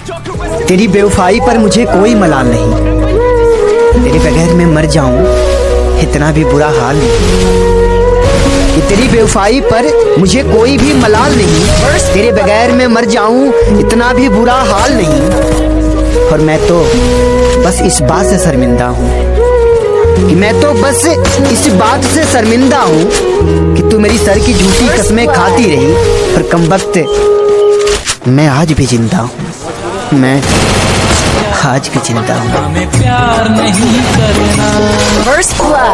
तेरी बेवफाई पर मुझे कोई मलाल नहीं, तेरे बगैर मैं मर जाऊं इतना भी बुरा हाल नहीं। कि तेरी बेवफाई पर मुझे कोई भी मलाल नहीं, तेरे बगैर मैं मर जाऊं इतना भी बुरा हाल नहीं। और मैं तो बस इस बात से शर्मिंदा हूँ कि मैं तो बस इस बात से शर्मिंदा हूँ कि तू मेरी सर की झूठी कसमें खाती रही, पर कमबख्त मैं आज भी जिंदा हूँ, मैं आज भी जिंदा हूँ। प्यार नहीं करना।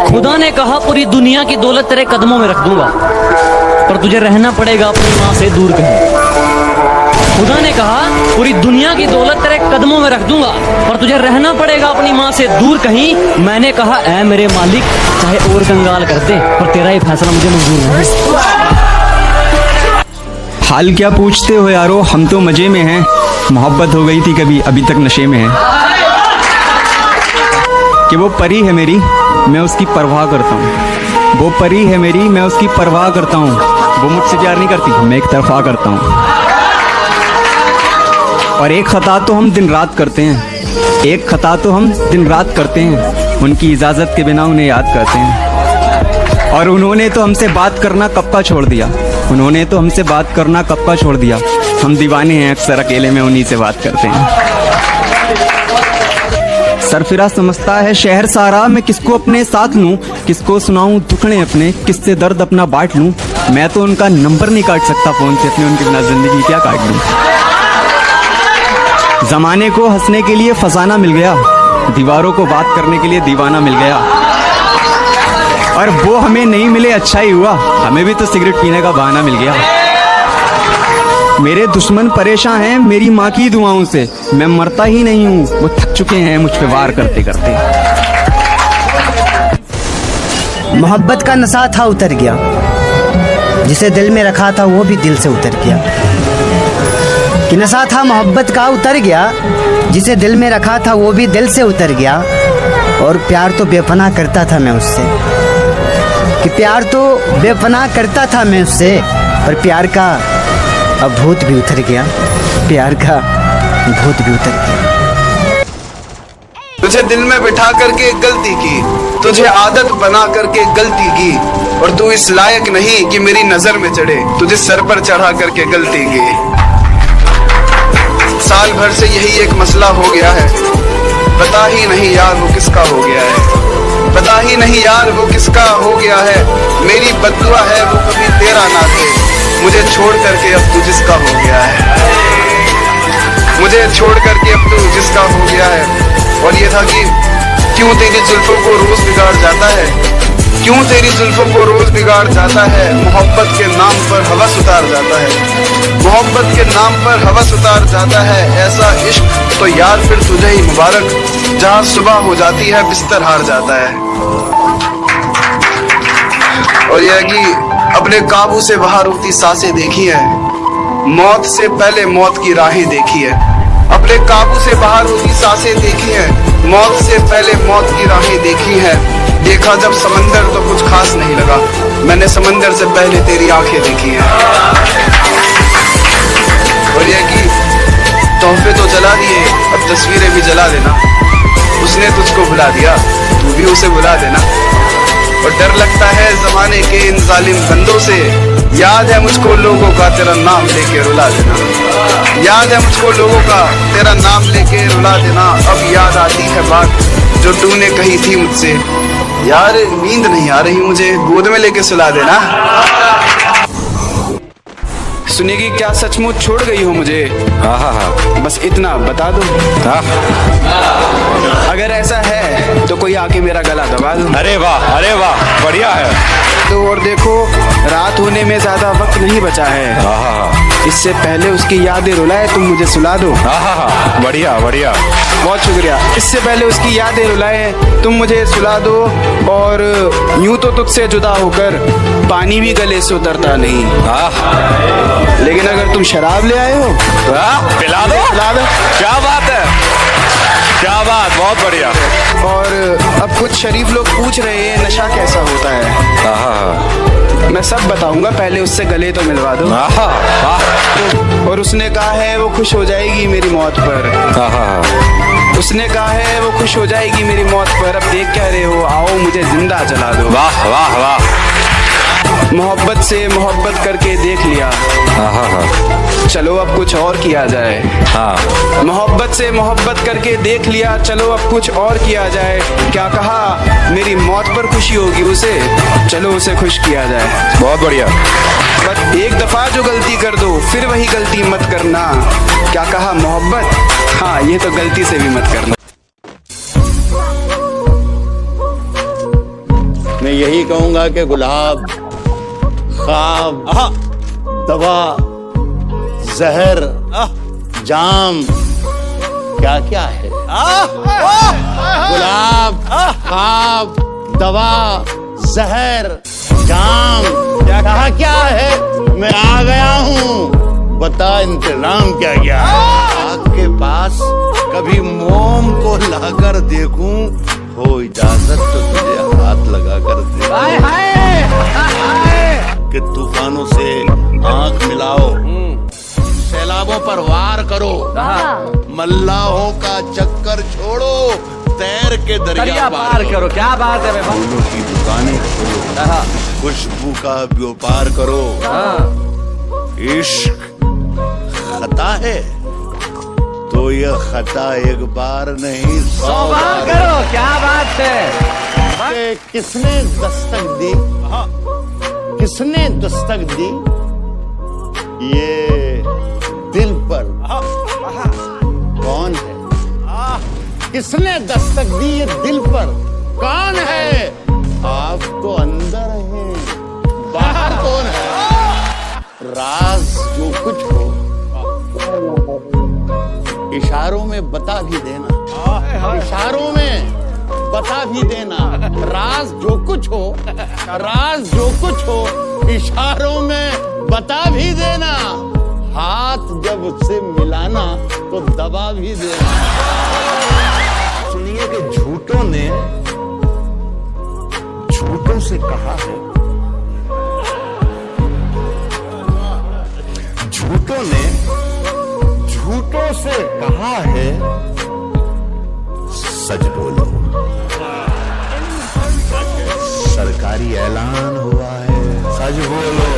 खुदा ने कहा पूरी दुनिया की दौलत तेरे कदमों में रख दूंगा, पर तुझे रहना पड़ेगा अपनी माँ से दूर कहीं। खुदा ने कहा पूरी दुनिया की दौलत तेरे कदमों में रख दूंगा, पर तुझे रहना पड़ेगा अपनी माँ से दूर कहीं। मैंने कहा ऐ मेरे मालिक, चाहे और कंगाल कर दे, पर तेरा ये फैसला मुझे मंजूर नहीं। हाल क्या पूछते हो यारो, हम तो मजे में हैं। मोहब्बत हो गई थी कभी, अभी तक नशे में है। कि वो परी है मेरी, मैं उसकी परवाह करता हूँ। वो परी है मेरी, मैं उसकी परवाह करता हूँ। वो मुझसे प्यार नहीं करती, मैं एक तरफा करता हूँ। और एक खता तो हम दिन रात करते हैं, एक खता तो हम दिन रात करते हैं। उनकी इजाज़त के बिना उन्हें याद करते हैं। और उन्होंने तो हमसे बात करना कब का छोड़ दिया, उन्होंने तो हमसे बात करना कब का छोड़ दिया। हम दीवाने हैं, अक्सर अकेले में उन्हीं से बात करते हैं। सरफिरा समझता है शहर सारा, मैं किसको अपने साथ लूं, किसको सुनाऊं दुखड़े अपने, किससे दर्द अपना बांट लूं। मैं तो उनका नंबर नहीं काट सकता फोन से, अपने उनके बिना जिंदगी क्या काट लूं। जमाने को हंसने के लिए फसाना मिल गया, दीवारों को बात करने के लिए दीवाना मिल गया। और वो हमें नहीं मिले अच्छा ही हुआ, हमें भी तो सिगरेट पीने का बहाना मिल गया। मेरे दुश्मन परेशान हैं मेरी माँ की दुआओं से, मैं मरता ही नहीं हूँ, वो थक चुके हैं मुझ पे वार करते करते। मोहब्बत का नशा था उतर गया, जिसे दिल में रखा था वो भी दिल से उतर गया। कि नशा था मोहब्बत का उतर गया, जिसे दिल में रखा था वो भी दिल से उतर गया। और प्यार तो बेपनाह करता था मैं उससे, कि प्यार तो बेपनाह करता था मैं उससे, पर प्यार का अब भूत भी उतर गया, प्यार का भूत भी उतर गया। तुझे दिल में बिठा करके गलती की, तुझे आदत बना करके गलती की, और तू इस लायक नहीं कि मेरी नजर में चढ़े, तुझे सर पर चढ़ा करके गलती की। साल भर से यही एक मसला हो गया है, पता ही नहीं यार वो किसका हो गया है, पता ही नहीं यार वो किसका हो गया है। मेरी बद्दुआ है वो कभी तेरा ना थे, मुझे छोड़ करके अब तू जिसका हो गया है, मुझे छोड़ करके अब तू जिसका हो गया है। और ये था कि क्यों तेरी जुल्फों को रोज बिगाड़ जाता है, क्यों तेरी जुल्फों को रोज बिगाड़ जाता है। मोहब्बत के नाम पर हवस उतार जाता है, मोहब्बत के नाम पर हवस उतार जाता है। ऐसा इश्क तो यार फिर तुझे ही मुबारक, जहाँ सुबह हो जाती है बिस्तर हार जाता है। और यह कि अपने काबू से बाहर होती सांसें देखी है, मौत से पहले मौत की राहें देखी है। अपने काबू से बाहर होती सांसें देखी है, मौत से पहले मौत की राहें देखी है। देखा जब समंदर तो कुछ खास नहीं लगा, मैंने समंदर से पहले तेरी आंखें देखी हैं। और यह कि तोहफे तो जला दिए, अब तस्वीरें भी जला देना। उसने तुझको भुला दिया, तू भी उसे भुला देना। और डर लगता है जमाने के इन जालिम बंदों से, याद है मुझको लोगों का तेरा नाम लेके रुला देना, याद है मुझको लोगों का तेरा नाम लेके रुला देना। अब याद आती है बात जो तूने कही थी मुझसे, यार नींद नहीं आ रही मुझे, गोद में लेके सुला देना। सुनेगी क्या सचमुच छोड़ गई हो मुझे? हाँ हाँ हाँ, बस इतना बता दो। हाँ। अगर ऐसा है तो कोई आके मेरा गला दबा दो। अरे वाह बढ़िया है। तो और देखो रात होने में ज्यादा वक्त नहीं बचा है, हाँ हाँ हाँ, इससे पहले उसकी यादें रुलाए तुम मुझे सुला दो। हाँ हाँ हाँ, बढ़िया बढ़िया, बहुत शुक्रिया। इससे पहले उसकी यादें रुलाए तुम मुझे सुला दो। और यूं तो तुझसे जुदा होकर पानी भी गले से उतरता नहीं, हाँ। लेकिन अगर तुम शराब ले आए हो पिला दो, पिला दो। क्या बात है, क्या बात, बहुत बढ़िया। और अब कुछ शरीफ लोग पूछ रहे हैं नशा कैसा होता है। आहा, मैं सब बताऊंगा, पहले उससे गले तो मिलवा दो। आहा, आहा, और उसने कहा है वो खुश हो जाएगी मेरी मौत पर। आहा। उसने कहा है वो खुश हो जाएगी मेरी मौत पर। अब देख क्या रहे हो, आओ मुझे जिंदा जला दो। वाह वाह वाह। मोहब्बत से मोहब्बत करके देख लिया, आहा, चलो अब कुछ और किया जाए। हाँ, मोहब्बत से मोहब्बत करके देख लिया, चलो अब कुछ और किया जाए। क्या कहा, मेरी मौत पर खुशी होगी उसे, चलो उसे खुश किया जाए। बहुत बढ़िया। बस एक दफा जो गलती कर दो फिर वही गलती मत करना। क्या कहा मोहब्बत, हाँ ये तो गलती से भी मत करना। मैं यही कहूंगा कि गुलाब, ख्वाब, दवा, जहर, जाम क्या क्या है। गुलाब, ख्वाब, दवा, जहर, जाम क्या क्या है। मैं आ गया हूँ, बता इंतजाम क्या क्या है। आग के पास कभी मोम को लाकर देखूं, हो इजाजत तो तुझे हाथ लगाकर देखूं कि तूफानों से आंख मिलाओ, सैलाबों पर वार करो, मल्लाहों का चक्कर छोड़ो, तैर के दरिया पार करो। क्या बात है। फूलों की दुकानें खोलो, खुशबू का व्यापार करो। इश्क खता है तो यह खता एक बार नहीं 100 बार करो। क्या बात है। किसने दस्तक दी, किसने दस्तक दी ये दिल पर, कौन है। किसने दस्तक दी ये दिल पर, कौन है। आप तो अंदर हैं, बाहर कौन है। राज जो कुछ हो इशारों में बता भी देना, इशारों में बता भी देना। राज जो कुछ हो, राज जो कुछ हो इशारों में बता भी देना। हाथ जब उससे मिलाना तो दबा भी देना। सुनिए कि झूठों ने झूठों से कहा है, झूठों ने झूठों से कहा है सच बोलो। सरकारी ऐलान हुआ है, सच बोलो।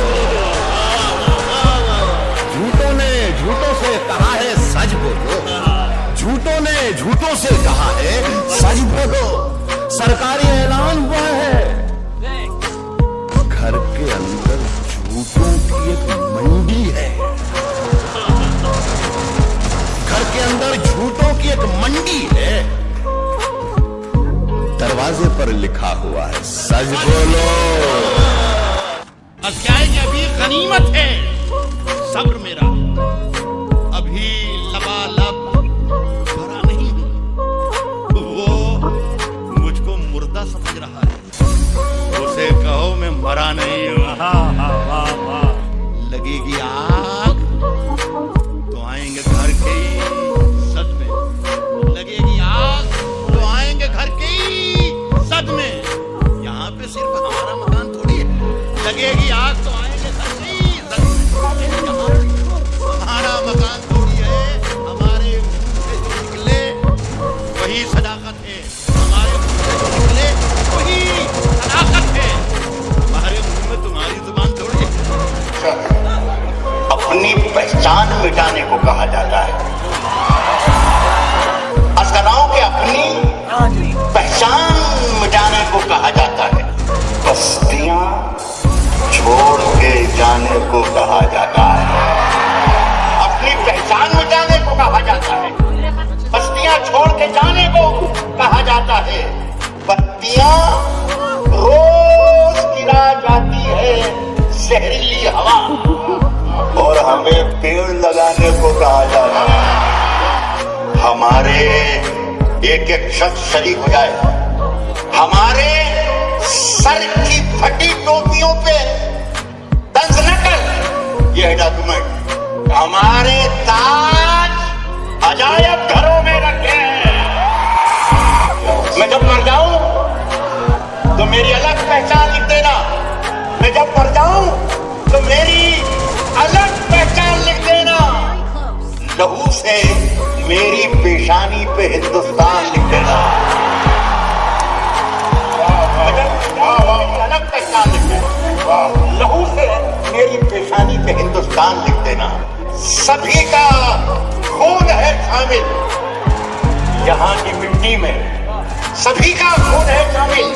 झूठों ने झूठों से कहा है सच बोलो, झूठों ने झूठों से कहा है सच बोलो। सरकारी ऐलान हुआ है, घर के अंदर झूठों की एक मंडी है। घर के अंदर झूठों की एक मंडी है, दरवाजे पर लिखा हुआ है सच बोलो। क्या है कि अभी गनीमत है सब्र मेरा, अभी लबालब भरा नहीं हूं। वो मुझको मुर्दा समझ रहा है, उसे कहो मैं मरा नहीं हूं। लगेगी आग तो आएंगे घर के ही सदमे, लगेगी आग तो आएंगे घर के ही सदमे। यहाँ पे सिर्फ हमारा मकान थोड़ी है, लगेगी आग तो आएंगे घर के ही सदमे। हमारा मकान थोड़ी है, हमारे मुंह से जो निकले वही सदाकत है, हमारे मुंह से जो निकले वही सदाकत है। हमारे मुंह में तुम्हारी जुबान थोड़ी है। अपनी पहचान मिटाने को कहा जाता है। असगराओं के अपनी पहचान मिटाने को कहा जाता है। बस्तियां छोड़ के जाने को कहा जाता है। अपनी पहचान मिटाने को कहा जाता है, बस्तियां छोड़ के जाने को कहा जाता है। बत्तियां रोज गिरा जाती है जहरीली हवा, और हमें पेड़ लगाने को कहा जाता है। हमारे एक एक शख्स शरीक हो जाए, हमारे सर की फटी टोपियों पे तंज न कर यह डॉक्यूमेंट। हमारे ताज अजायब घरों में रखे हैं। मेरी अलग पहचान लिख देना। मैं जब मर जाऊं तो मेरी अलग पहचान लिख देना। लहू से मेरी पेशानी पे हिंदुस्तान लिख देना। अलग पहचान लिख देना। लहू से मेरी पेशानी पे हिंदुस्तान लिख देना। सभी का खून है शामिल यहाँ की मिट्टी में। सभी का खून है शामिल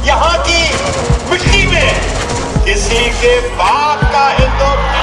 यहाँ की मिट्टी में। किसी के बाप का हिंदुस्तान